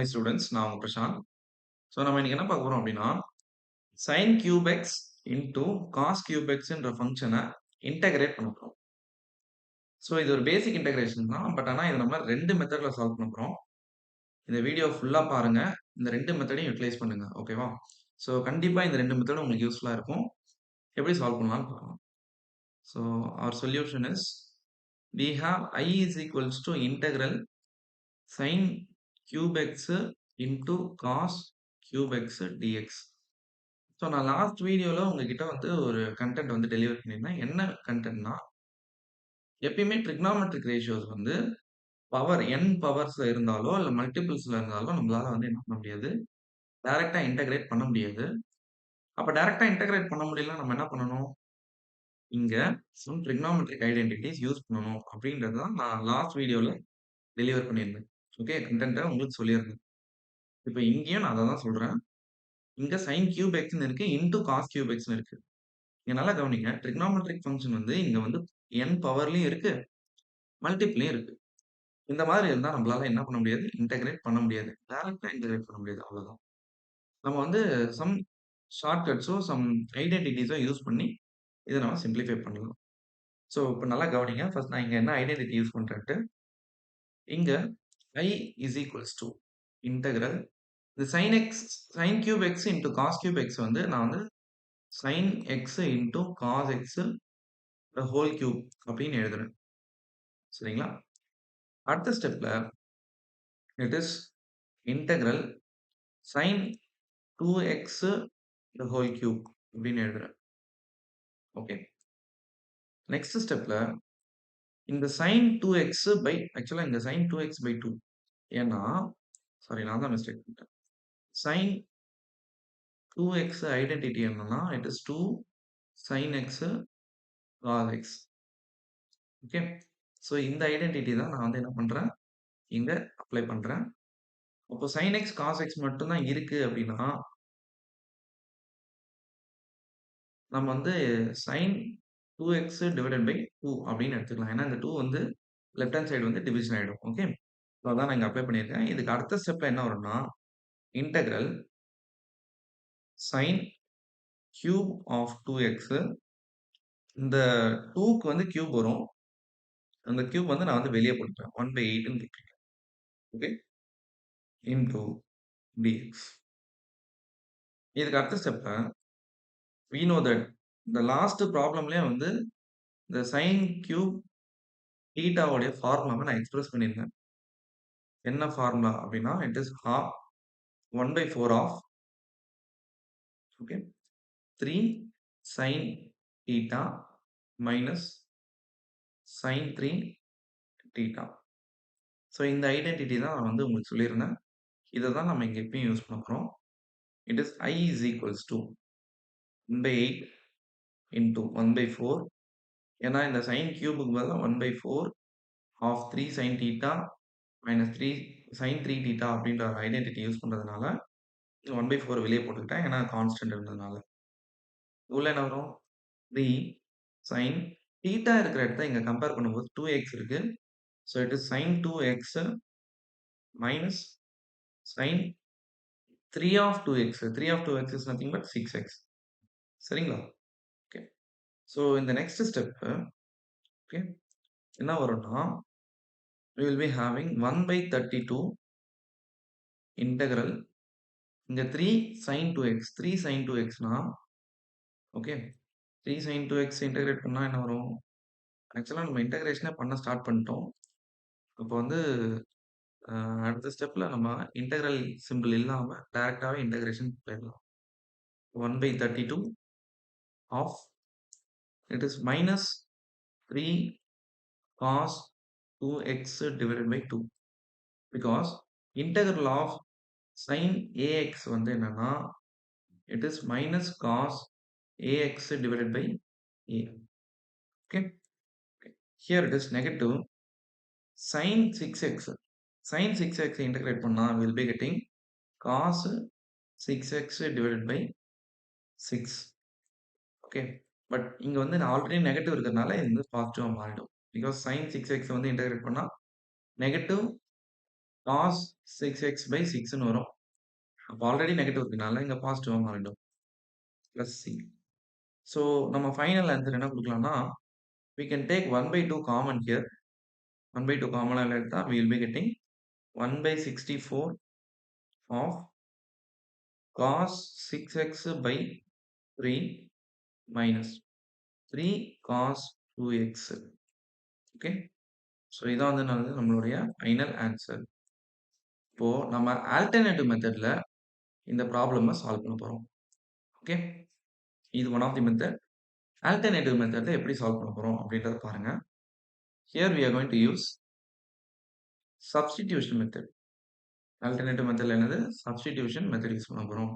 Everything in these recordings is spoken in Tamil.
Hi students. நான் உங்க பிரசாந்த். நம்ம இன்னைக்கு என்ன பார்க்க போறோம் அப்படின்னா, sin cube x into cos cube எக்ஸ்ன்ற ஃபங்ஷனை இன்டகிரேட் பண்ண போறோம். இது ஒரு பேசிக் இன்டகிரேஷன் தான். பட் ஆனா இத நம்ம 2 மெத்தட்ல சால்வ் பண்ண போறோம். இந்த வீடியோ ஃபுல்லா பாருங்க. இந்த 2 மெத்தடையும் யூட்டிலைஸ் பண்ணுங்க. ஓகேவா? கண்டிப்பா இந்த 2 மெத்தடும் உங்களுக்கு யூஸ்ஃபுல்லா இருக்கும். எப்படி சால்வ் பண்ணலாம்னு பார்க்கலாம். So our solution is we have I is equals to integral sin cube x into cos cube x dx. நான் லாஸ்ட் வீடியோல உங்ககிட்ட ஒரு கன்டென்ட் டெலிவர் பண்ணியிருந்தேன். என்ன கன்டென்ட்னா, எப்பயுமே ட்ரிகனாமெட்ரிக் ரேஷியோஸ் பவர் n பவர்ஸ்ல இருந்தாலோ, இல்ல மல்டிபிள்ஸ்ல இருந்தாலோ நம்மளால என்ன பண்ண முடியாது, டைரக்ட்டா இன்டகிரேட் பண்ண முடியாது. அப்ப டைரக்ட்டா இன்டகிரேட் பண்ண முடியலன்னா நம்ம என்ன பண்ணணும்? இங்க சம் ட்ரிகனாமெட்ரிக் ஐடென்டிட்டீஸ் யூஸ் பண்ணணும் அப்படின்றது தான் நான் லாஸ்ட் வீடியோல டெலிவர் பண்ணியிருந்தேன். ஓகே, கன்டென்ட்ட உங்களுக்கு சொல்லியிருந்தேன். இப்ப இங்கேயும் நான் அத தான் சொல்றேன். இங்க sin கியூப் எக்ஸ்ன்னு இருக்கு, இன்டூ காஸ் கியூப் எக்ஸ்ன்னு இருக்கு. இங்க நல்லா கவனிங்க. ட்ரிகனாமெட்ரிக் ஃபங்ஷன் இங்க n பவர்லயும் இருக்கு, மல்டிப்லயும் இருக்கு. இந்த மாதிரி இருந்தா நம்மளால என்ன பண்ண முடியாது? இன்டகிரேட் பண்ண முடியாது. டைரக்ட்டா இன்டகிரேட் பண்ண முடியாது. அவ்வளவுதான். நம்ம சம் ஷார்ட்கட்ஸோ, சம் ஐடென்டிட்டீஸோ யூஸ் பண்ணி இத நம்ம சிம்ப்ளிஃபை பண்ணலாம். இப்ப நல்லா கவனிங்க. ஃபர்ஸ்ட் நான் இங்க என்ன ஐடென்டிட்டி யூஸ் பண்றேன்ட்டு, இங்க I is equals to integral இந்த sin cube x into cos cube x நான் sin x into cos x the whole cube அப்படின்னு எழுதுறேன். சரிங்களா? அடுத்த ஸ்டெப்ல it is integral sin 2x the whole cube அப்படின்னு எழுதுறேன். ஓகே. நெக்ஸ்ட் ஸ்டெப்ல இந்த sin 2x பை ஆக்சுவலா இந்த sin 2x பை 2 ஏன்னா சாரி நான் தான் மிஸ்டேக் பண்ணிட்டேன். sin 2x ஐடென்டிட்டி என்னன்னா it is 2 sin x cos x. Okay. இந்த ஐடென்டிட்டி தான் நான் என்ன பண்றேன்? இங்க அப்ளை பண்றேன். அப்போ sin x cos x மட்டும் தான் இருக்கு அப்படின்னா நம்ம sin 2x டிவைடட் பை 2 அப்படின்னு எடுத்துக்கலாம். ஏன்னா இந்த 2 லெஃப்ட் ஹேண்ட் சைடு டிவிஷன் ஆயிடும். ஓகே. அதான் நான் இங்க அப்ளை பண்ணியிருக்கேன். இதுக்கு அடுத்த ஸ்டெப்ல என்ன வரும்னா, integral sin cube of 2x இந்த 2க்கு கியூப் வரும். அந்த கியூப் நான் வெளிய போட்டுட்டேன். 1/8ன்னு போட்டுட்டேன். ஓகே. Into dx. இதுக்கு அடுத்த ஸ்டெப்ல we know that இந்த லாஸ்ட் ப்ராப்ளம்லயே இந்த sin கியூப் தீட்டாவுடைய ஃபார்முலாவை நான் எக்ஸ்பிரஸ் பண்ணியிருந்தேன். என்ன ஃபார்முலா அப்படின்னா it is half 1/4 of okay 3 sin theta minus sin 3 theta. இந்த ஐடென்டிட்டி தான் நான் உங்களுக்கு சொல்லியிருந்தேன். இதை தான் நம்ம இங்க எப்பயும் யூஸ் பண்ண போறோம். It is I is equals to 1/8 into 1/4. ஏன்னா இந்த sin கியூபுக்கு பதிலா 1/4 of 3 sin theta minus 3 sin 3 theta அப்படின்ற ஒரு ஐடென்டிட்டி யூஸ் பண்றதுனால 1/4 வெளியே போட்டுக்கிட்டேன். ஏன்னா கான்ஸ்டன்ட் இருந்ததுனால. உள்ள என்ன வரும்? 3 sin theta இருக்கிற இடத்த இங்க கம்பேர் பண்ணும்போது 2x இருக்கு. It is sin 2x minus sin 3 of 2x. 3 of 2x is nothing but 6x. சரிங்களா? ஓகே. இந்த நெக்ஸ்ட் ஸ்டெப் ஓகே என்ன வரும்னா we will be having 1/32 integral இங்க 3 sin 2x 3 sin 2xனா ஓகே 3 sin 2x இன்டகிரேட் பண்ணா என்ன வரும்? ஆக்சுவலா நம்ம இன்டகிரேஷனே பண்ண ஸ்டார்ட் பண்ணிட்டோம். அப்போ அடுத்த ஸ்டெப்ல நம்ம இன்டகிரல் சிம்பிள் இல்லாம டைரக்டாவே இன்டகிரேஷன் போயிடலாம். 1/32 of it is minus 3 cos 2x divided by 2 because integral of sin ax என்னன்னா it is minus cos ax divided by a. Okay. Here it is negative sin 6x. Sin 6x integrate பண்ணா will be getting cos 6x divided by 6. Okay. But இங்க நான் ஆல்ரெடி நெகட்டிவ் இருக்கிறதுனால இது பாசிட்டிவா மாறிடும். பிகாஸ் sin 6x integrate பண்ணா நெகட்டிவ் காஸ் 6x/6ன்னு வரும். அப்ப ஆல்ரெடி நெகட்டிவ் இருக்கனால இங்க பாசிட்டிவா மாறிடும். Plus C. ஸோ நம்ம ஃபைனல் ஆன்சர் என்ன குடுக்கலாம்னா, we can take 1/2 common here. 1/2 காமனா எடுத்தா we will be getting 1/64 of cos 6x/3 minus 3 cos 2x. Okay. So இதான் வந்து நம்மளுடைய ஃபைனல் ஆன்சர். இப்போ நம்ம ஆல்டர்னேட்டிவ் மெத்தட்ல இந்த ப்ராப்ளம சால்வ் பண்ண போறோம். ஓகே. இது one of the method. Alternative மெத்தட்ல எப்படி சால்வ் பண்ண போறோம் அப்படின்றத பாருங்க. Here we are going to use substitution method. Alternative மெத்தட்ல என்னது? சப்ஸ்டிடியூஷன் மெத்தட் யூஸ் பண்ண போறோம்.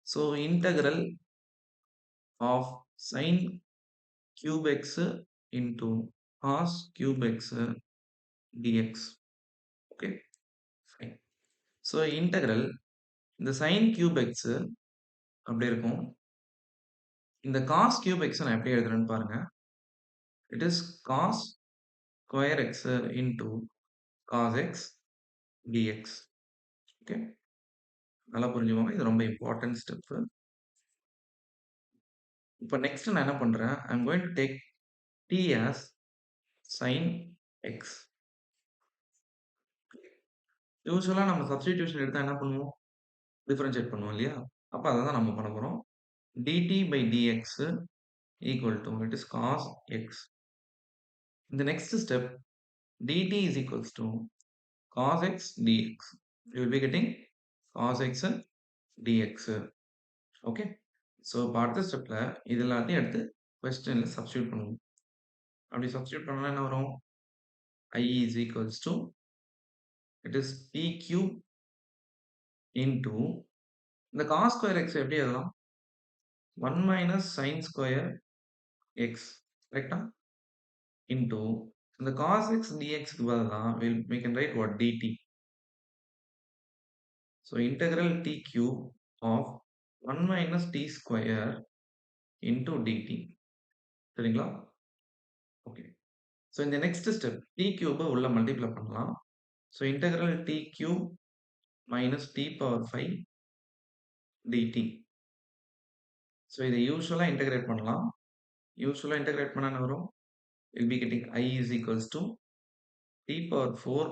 So integral of sin cube x into cos cube x dx. ஓகே. ஃபைன். ஸோ இன்டெக்ரல் இந்த sin cube x அப்படி இருக்கும். இந்த cos cube x நான் எப்படி எழுதுறேன்னு பாருங்க. It is cos square x into cos x dx. Okay. நல்லா புரிஞ்சுக்கோங்க. இது ரொம்ப இம்பார்ட்டன்ட் ஸ்டெப். இப்போ நெக்ஸ்ட் நான் என்ன பண்றேன்? I am going to take t as sin x. யூசுவலா நம்ம சப்ஸ்டிடியூஷன் எடுத்தா என்ன பண்ணுவோம்? டிஃபரன்ஷியேட் பண்ணுவோம் இல்லையா? அப்ப அத தான் நம்ம பண்ண போறோம். dt by dx equal to it is cos x. In the next step, dt is equals to cos x dx. You will be getting cos x dx. Okay. So இப்போ அடுத்த ஸ்டெப்ல இது எல்லாத்தையும் எடுத்து கொஸ்டின்ல சப்ஸ்டிடியூட் பண்ணுவோம். அப்படி சப்ஸ்டிடியூட் பண்ணா என்ன வரும்? I is equals to it is p cube into இந்த cos square x எப்படி எழுதலாம்? 1 minus sin square x. கரெக்ட்டா? into இந்த cos x dx க்கு பதிலா we can write what? dt. So integral t cube of 1 minus t square into dt. சரிங்களா? ஓகே. ஸோ இந்த நெக்ஸ்ட் ஸ்டெப் t cube உள்ள மல்டிப்ளை பண்ணலாம். So integral t cube minus t power 5 dt. So இதை யூசுவலா இன்டகிரேட் பண்ணலாம். யூசுவலா இன்டகிரேட் பண்ணா என்ன வரும்? We'll be getting I is equals to t power 4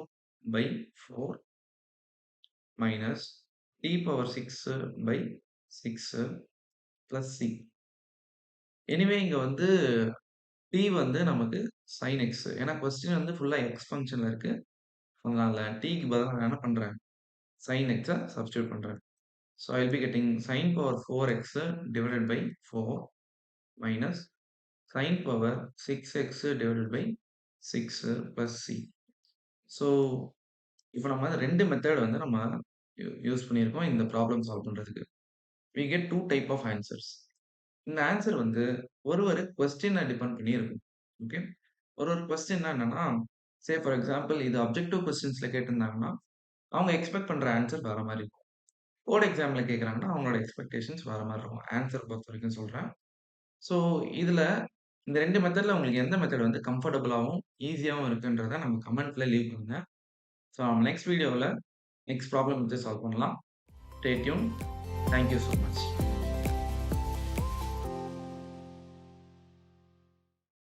by 4 minus t power 6 by 6 plus c. Anyway இங்க வந்து t வந்து நமக்கு sin x. ஏன்னா கொஸ்டின் வந்து ஃபுல்லா x ஃபங்ஷன்ல இருக்கு. அதனால t க்கு பதிலா நான் என்ன பண்றேன்? sin x சப்ஸ்டிடியூட் பண்றேன். So I'll be getting sin power 4x divided by 4 minus sin power 6x divided by 6 plus c. So இப்போ நம்ம 2 மெத்தட் வந்து நம்ம யூஸ் பண்ணியிருக்கோம் இந்த ப்ராப்ளம் சால்வ் பண்றதுக்கு. We get 2 type of answers. இந்த ஆன்சர் வந்து ஒரு கொஸ்டினை டிபெண்ட் பண்ணி இருக்கும். ஓகே. ஒரு கொஸ்டின்னா என்னன்னா, சே ஃபார் எக்ஸாம்பிள் இது அப்ஜெக்டிவ் கொஸ்டின்ஸ்ல கேட்டிருந்தாங்கன்னா, அவங்க எக்ஸ்பெக்ட் பண்ற ஆன்சர் வேற மாரி இருக்கும். போர்ட் எக்ஸாம்ல கேட்குறாங்கன்னா, அவங்களோட எக்ஸ்பெக்டேஷன்ஸ் வேற மாரி இருக்கும். ஆன்சர் பொறுத்தவரைக்கும் சொல்றேன். ஸோ இதுல இந்த 2 மெத்தட்ல உங்களுக்கு எந்த மெத்தட் வந்து கம்ஃபர்டபுளாவும், ஈஸியாவும் இருக்குன்றத நம்ம கமெண்ட்ல லீவ் பண்ணுங்க. ஸோ நம்ம நெக்ஸ்ட் வீடியோல நெக்ஸ்ட் ப்ராப்ளம் வச்சு சால்வ் பண்ணலாம். Stay tune. Thank you so much.